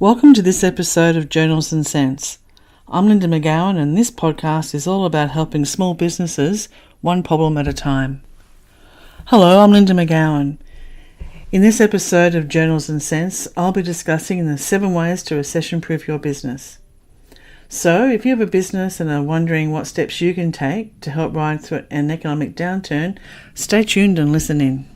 Welcome to this episode of Journals and Cents. I'm Linda McGowan, and this podcast is all about helping small businesses one problem at a time. Hello, I'm Linda McGowan. In this episode of Journals and Cents, I'll be discussing the 7 ways to recession-proof your business. So, if you have a business and are wondering what steps you can take to help ride through an economic downturn, stay tuned and listen in.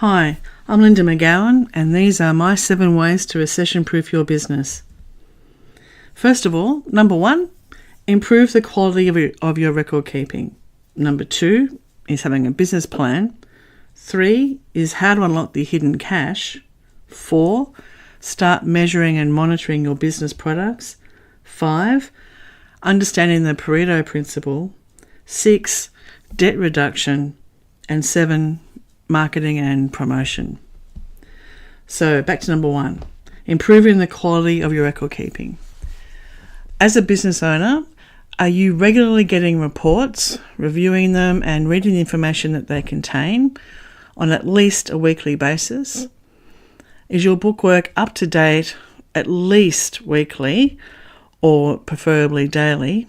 Hi, I'm Linda McGowan, and these are my 7 ways to recession-proof your business. First of all, number 1, improve the quality of your record keeping. Number 2 is having a business plan. 3 is how to unlock the hidden cash. 4, start measuring and monitoring your business products. 5, understanding the Pareto principle. 6, debt reduction. And 7, marketing and promotion. So back to number 1, improving the quality of your record keeping. As a business owner, are you regularly getting reports, reviewing them and reading the information that they contain on at least a weekly basis? Is your bookwork up to date at least weekly or preferably daily?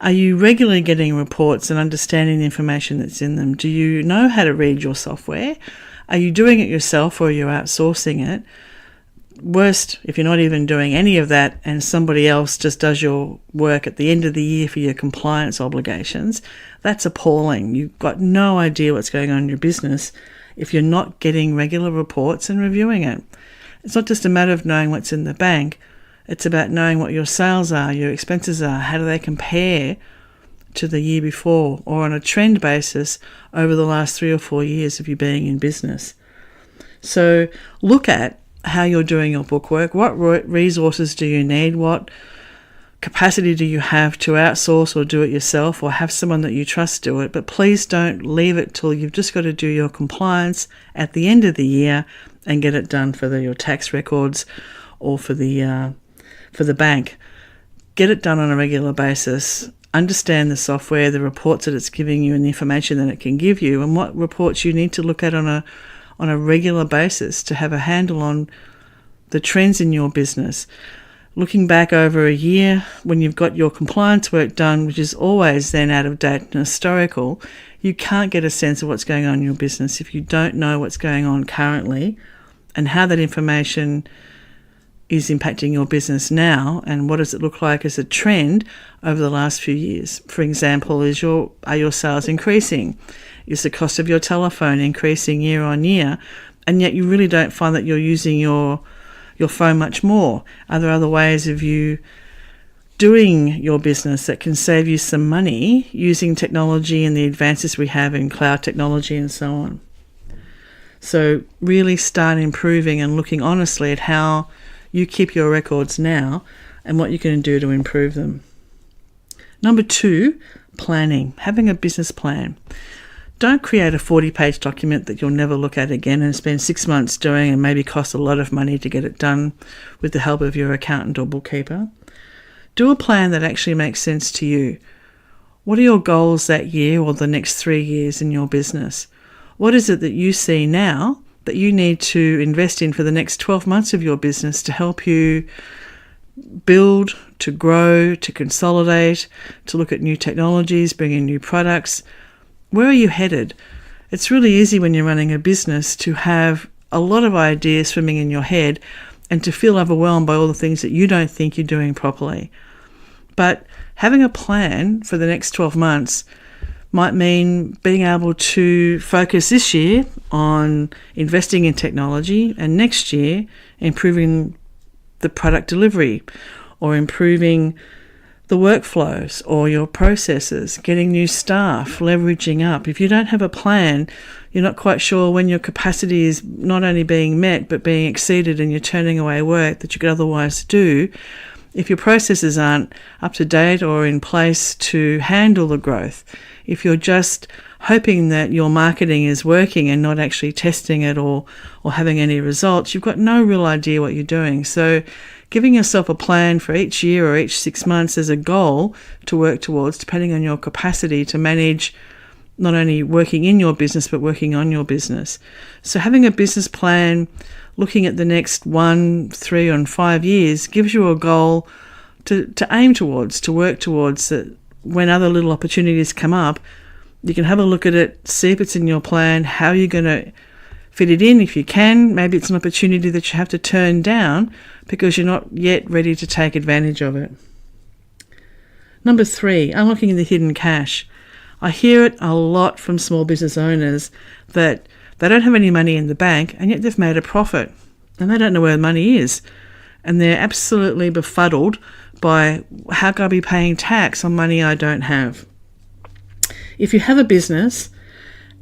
Are you regularly getting reports and understanding the information that's in them? Do you know how to read your software? Are you doing it yourself or are you outsourcing it? Worst, if you're not even doing any of that and somebody else just does your work at the end of the year for your compliance obligations, that's appalling. You've got no idea what's going on in your business if you're not getting regular reports and reviewing it. It's not just a matter of knowing what's in the bank. It's about knowing what your sales are, your expenses are, how do they compare to the year before or on a trend basis over the last 3 or 4 years of you being in business. So look at how you're doing your bookwork. What resources do you need? What capacity do you have to outsource or do it yourself or have someone that you trust do it? But please don't leave it till you've just got to do your compliance at the end of the year and get it done for your tax records or for the bank. Get it done on a regular basis. Understand the software, the reports that it's giving you and the information that it can give you, and what reports you need to look at on a regular basis to have a handle on the trends in your business. Looking back over a year when you've got your compliance work done, which is always then out of date and historical, you can't get a sense of what's going on in your business if you don't know what's going on currently and how that information is impacting your business now, and what does it look like as a trend over the last few years. For example, are your sales increasing? Is the cost of your telephone increasing year on year? And yet you really don't find that you're using your phone much more. Are there other ways of you doing your business that can save you some money using technology and the advances we have in cloud technology and so on? So really start improving and looking honestly at how you keep your records now and what you can do to improve them. Number 2, planning. Having a business plan. Don't create a 40-page document that you'll never look at again and spend 6 months doing and maybe cost a lot of money to get it done with the help of your accountant or bookkeeper. Do a plan that actually makes sense to you. What are your goals that year or the next 3 years in your business? What is it that you see now that you need to invest in for the next 12 months of your business to help you build, to grow, to consolidate, to look at new technologies, bring in new products? Where are you headed? It's really easy when you're running a business to have a lot of ideas swimming in your head and to feel overwhelmed by all the things that you don't think you're doing properly. But having a plan for the next 12 months might mean being able to focus this year on investing in technology and next year improving the product delivery or improving the workflows or your processes, getting new staff, leveraging up. If you don't have a plan, you're not quite sure when your capacity is not only being met but being exceeded and you're turning away work that you could otherwise do. If your processes aren't up to date or in place to handle the growth, if you're just hoping that your marketing is working and not actually testing it or having any results, you've got no real idea what you're doing. So Giving yourself a plan for each year or each 6 months as a goal to work towards, depending on your capacity to manage not only working in your business, but working on your business. So having a business plan, looking at the next 1, 3, and 5 years gives you a goal to aim towards, to work towards, that when other little opportunities come up, you can have a look at it, see if it's in your plan, how you're going to fit it in if you can. Maybe it's an opportunity that you have to turn down because you're not yet ready to take advantage of it. Number 3, unlocking the hidden cash. I hear it a lot from small business owners that they don't have any money in the bank and yet they've made a profit and they don't know where the money is. And they're absolutely befuddled by, how can I be paying tax on money I don't have? If you have a business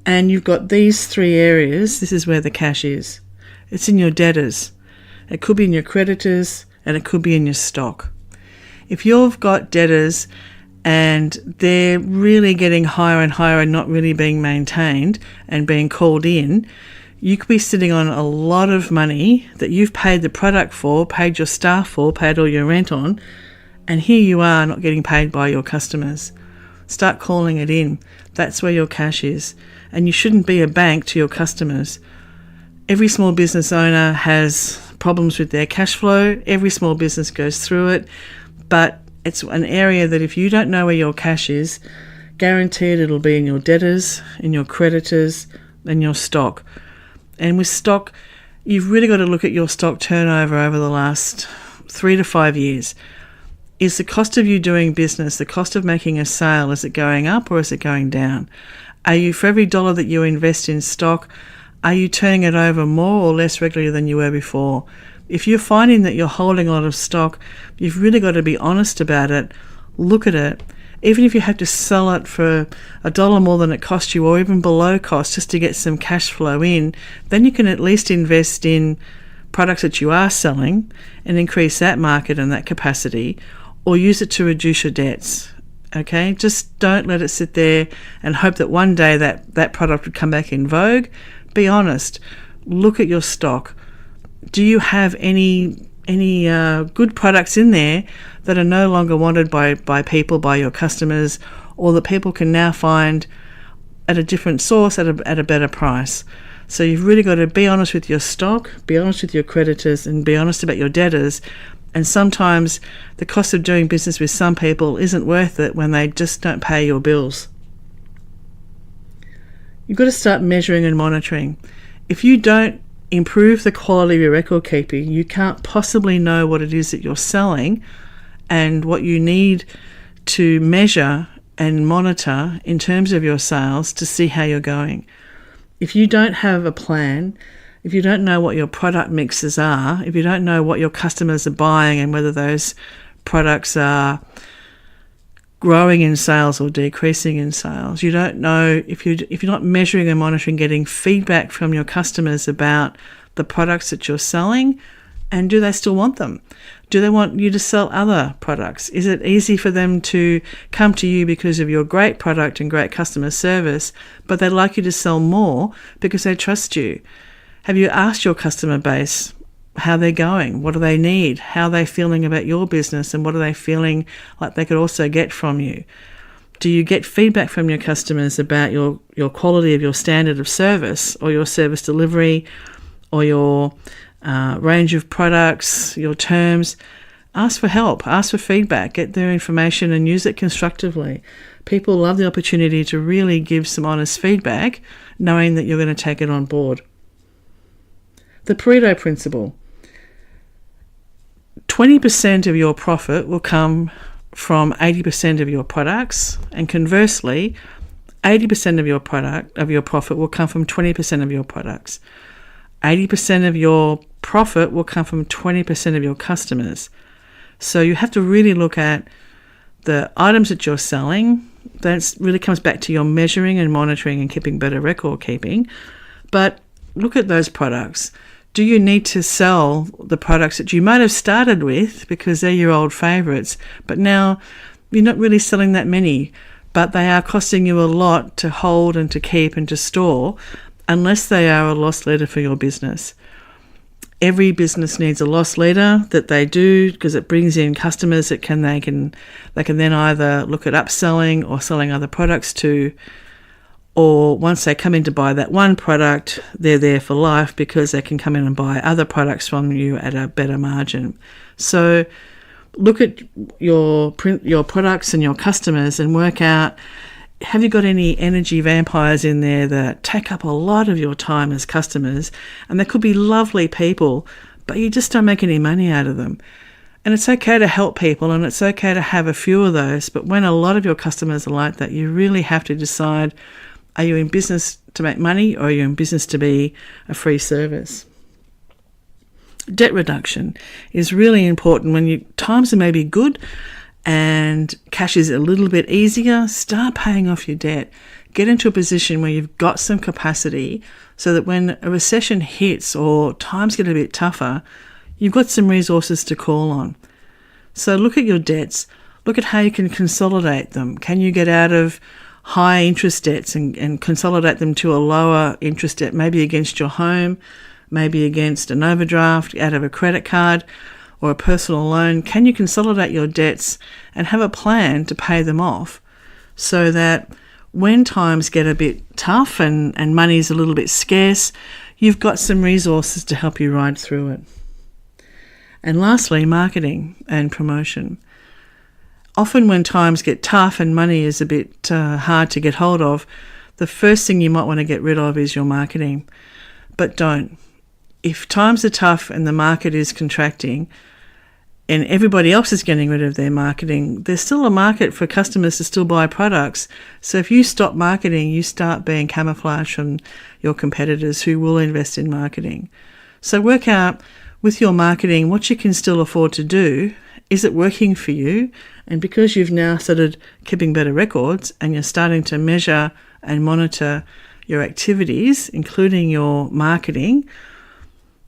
and you've got these 3 areas, this is where the cash is. It's in your debtors. It could be in your creditors and it could be in your stock. If you've got debtors and they're really getting higher and higher and not really being maintained and being called in, you could be sitting on a lot of money that you've paid the product for, paid your staff for, paid all your rent on, and here you are not getting paid by your customers. Start calling it in. That's where your cash is. And you shouldn't be a bank to your customers. Every small business owner has problems with their cash flow. Every small business goes through it. But it's an area that if you don't know where your cash is, guaranteed it'll be in your debtors, in your creditors, and your stock. And with stock, you've really got to look at your stock turnover over the last 3 to 5 years. Is the cost of you doing business, the cost of making a sale, is it going up or is it going down? Are you, for every dollar that you invest in stock, are you turning it over more or less regularly than you were before? If you're finding that you're holding a lot of stock, you've really got to be honest about it. Look at it. Even if you have to sell it for $1 more than it cost you or even below cost just to get some cash flow in, then you can at least invest in products that you are selling and increase that market and that capacity, or use it to reduce your debts. Okay, just don't let it sit there and hope that one day that product would come back in vogue. Be honest. Look at your stock. Do you have any good products in there that are no longer wanted by people, by your customers, or that people can now find at a different source at a better price? So you've really got to be honest with your stock, be honest with your creditors, and be honest about your debtors. And sometimes the cost of doing business with some people isn't worth it when they just don't pay your bills. You've got to start measuring and monitoring. If you don't improve the quality of your record keeping, you can't possibly know what it is that you're selling and what you need to measure and monitor in terms of your sales to see how you're going. If you don't have a plan, if you don't know what your product mixes are, if you don't know what your customers are buying and whether those products are growing in sales or decreasing in sales, you don't know, if you're not measuring and monitoring, getting feedback from your customers about the products that you're selling, and do they still want them? Do they want you to sell other products? Is it easy for them to come to you because of your great product and great customer service, but they'd like you to sell more because they trust you? Have you asked your customer base how they're going? What do they need? How are they feeling about your business? And what are they feeling like they could also get from you? Do you get feedback from your customers about your quality of your standard of service or your service delivery or your range of products, your terms? Ask for help, ask for feedback, get their information and use it constructively. People love the opportunity to really give some honest feedback, knowing that you're going to take it on board. The Pareto principle. 20% of your profit will come from 80% of your products, and conversely, 80% of your profit will come from 20% of your products. 80% of your profit will come from 20% of your customers. So you have to really look at the items that you're selling. That really comes back to your measuring and monitoring and keeping better record keeping. But look at those products. Do you need to sell the products that you might have started with because they're your old favourites, but now you're not really selling that many, but they are costing you a lot to hold and to keep and to store, unless they are a loss leader for your business? Every business needs a loss leader that they do, because it brings in customers that they can then either look at upselling or selling other products to, or once they come in to buy that one product, they're there for life because they can come in and buy other products from you at a better margin. So look at your products and your customers and work out, have you got any energy vampires in there that take up a lot of your time as customers? And they could be lovely people, but you just don't make any money out of them. And it's okay to help people, and it's okay to have a few of those. But when a lot of your customers are like that, you really have to decide, are you in business to make money, or are you in business to be a free service? Debt reduction is really important. When times are maybe good and cash is a little bit easier, start paying off your debt. Get into a position where you've got some capacity so that when a recession hits or times get a bit tougher, you've got some resources to call on. So look at your debts. Look at how you can consolidate them. Can you get out of high interest debts and consolidate them to a lower interest debt, maybe against your home, maybe against an overdraft, out of a credit card or a personal loan? Can you consolidate your debts and have a plan to pay them off so that when times get a bit tough and money's a little bit scarce, you've got some resources to help you ride through it? And lastly, marketing and promotion. Often when times get tough and money is a bit hard to get hold of, the first thing you might want to get rid of is your marketing. But don't. If times are tough and the market is contracting and everybody else is getting rid of their marketing, there's still a market for customers to still buy products. So if you stop marketing, you start being camouflaged from your competitors who will invest in marketing. So work out with your marketing what you can still afford to do. Is it working for you? And because you've now started keeping better records and you're starting to measure and monitor your activities, including your marketing,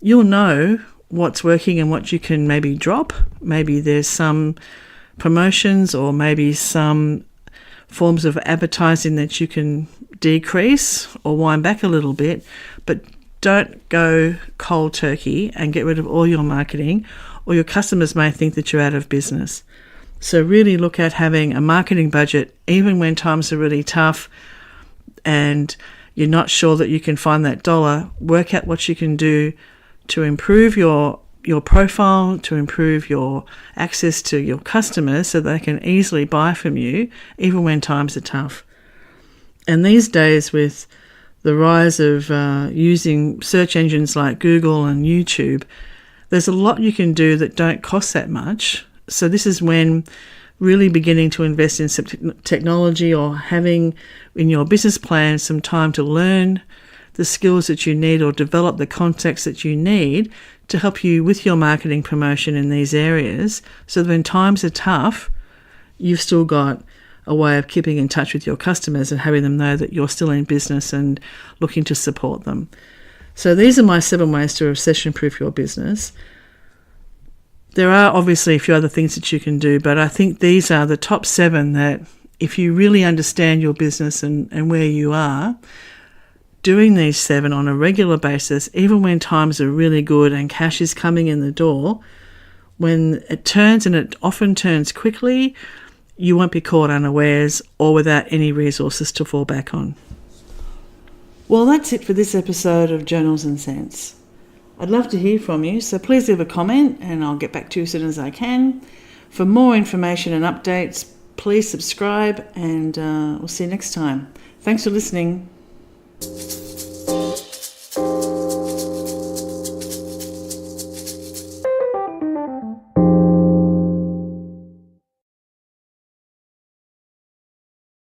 you'll know what's working and what you can maybe drop. Maybe there's some promotions or maybe some forms of advertising that you can decrease or wind back a little bit, but don't go cold turkey and get rid of all your marketing, or your customers may think that you're out of business. So really look at having a marketing budget, even when times are really tough and you're not sure that you can find that dollar. Work out what you can do to improve your profile, to improve your access to your customers so they can easily buy from you, even when times are tough. And these days, with the rise of using search engines like Google and YouTube, there's a lot you can do that don't cost that much. So this is when really beginning to invest in some technology, or having in your business plan some time to learn the skills that you need or develop the context that you need to help you with your marketing promotion in these areas, so that when times are tough, you've still got a way of keeping in touch with your customers and having them know that you're still in business and looking to support them. So these are my 7 ways to recession-proof your business. There are obviously a few other things that you can do, but I think these are the top 7 that if you really understand your business and where you are, doing these 7 on a regular basis, even when times are really good and cash is coming in the door, when it turns, and it often turns quickly, you won't be caught unawares or without any resources to fall back on. Well, that's it for this episode of Journals and Cents. I'd love to hear from you, so please leave a comment and I'll get back to you as soon as I can. For more information and updates, please subscribe, and we'll see you next time. Thanks for listening.